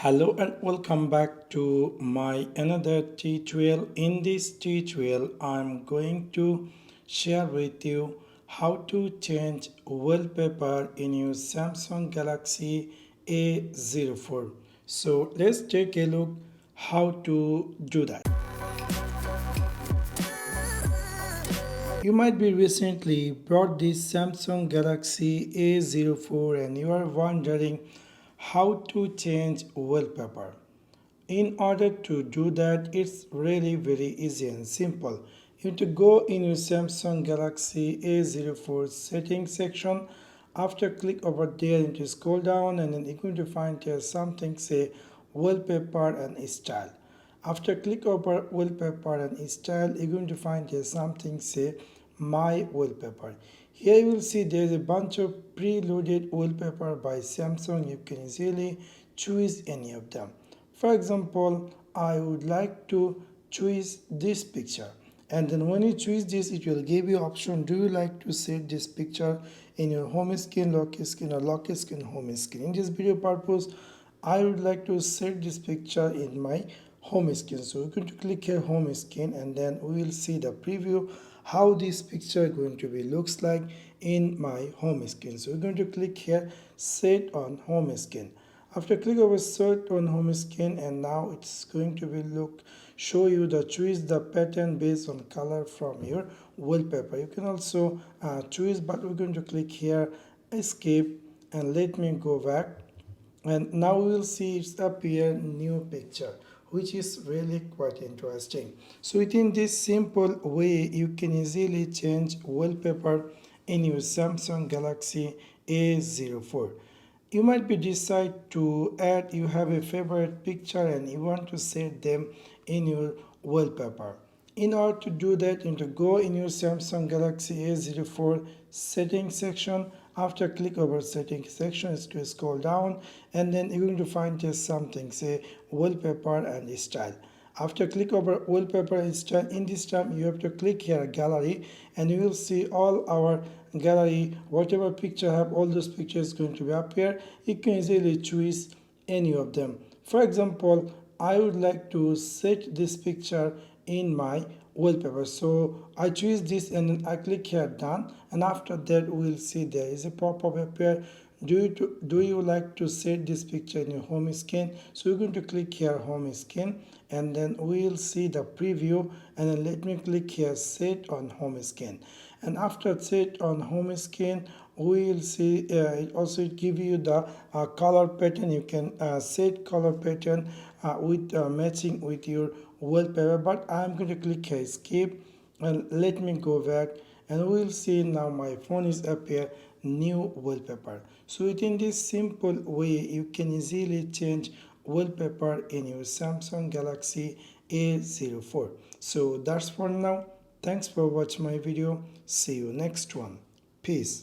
Hello and welcome back to my another tutorial. In this tutorial I'm going to share with you how to change wallpaper in your Samsung Galaxy A04. So let's take a look how to do that. You might be recently bought this Samsung Galaxy A04 and you are wondering how to change wallpaper. In order to do that, it's really very easy and simple. You have to go in your Samsung Galaxy A04 settings section. After click over there, you need to scroll down and then you're going to find here something say wallpaper and style. After click over wallpaper and style, you're going to find here something say my wallpaper. Here you will see there's a bunch of preloaded wallpaper by Samsung. You can easily choose any of them. For example, I would like to choose this picture, and then when you choose this, it will give you option. Do you like to set this picture in your home screen, lock screen, or lock screen, home screen? In this video purpose, I would like to set this picture in my home screen. So we're going to click here home screen, and then we will see the preview how this picture going to be looks like in my home screen. So we're going to click here set on home screen. After click over set on home screen, and now it's going to be show you the choose the pattern based on color from your wallpaper. You can also choose, but we're going to click here escape and let me go back, and now we will see it's appear new picture, which is really quite interesting. So within this simple way you can easily change wallpaper in your Samsung Galaxy A04. You might be decide to add you have a favorite picture and you want to set them in your wallpaper. In order to do that, you need to go in your Samsung Galaxy A04 settings section. After click over settings section, is to scroll down, and then you're going to find just something say wallpaper and style. After click over wallpaper and style, in this time you have to click here gallery, and you will see all our gallery, whatever picture have, all those pictures going to be up here. You can easily choose any of them. For example, I would like to set this picture in my wallpaper, so I choose this and then I click here done, and after that we'll see there is a pop-up appear. Do you like to set this picture in your home screen? So we're going to click here home screen, and then we'll see the preview, and then let me click here set on home screen, and after set on home screen we will see it also give you the color pattern. You can set color pattern with matching with your wallpaper, but I'm going to click here escape and let me go back, and we'll see now my phone is appear new wallpaper. So within this simple way you can easily change wallpaper in your Samsung Galaxy A04. So that's for now. Thanks for watching my video. See you next one. Peace.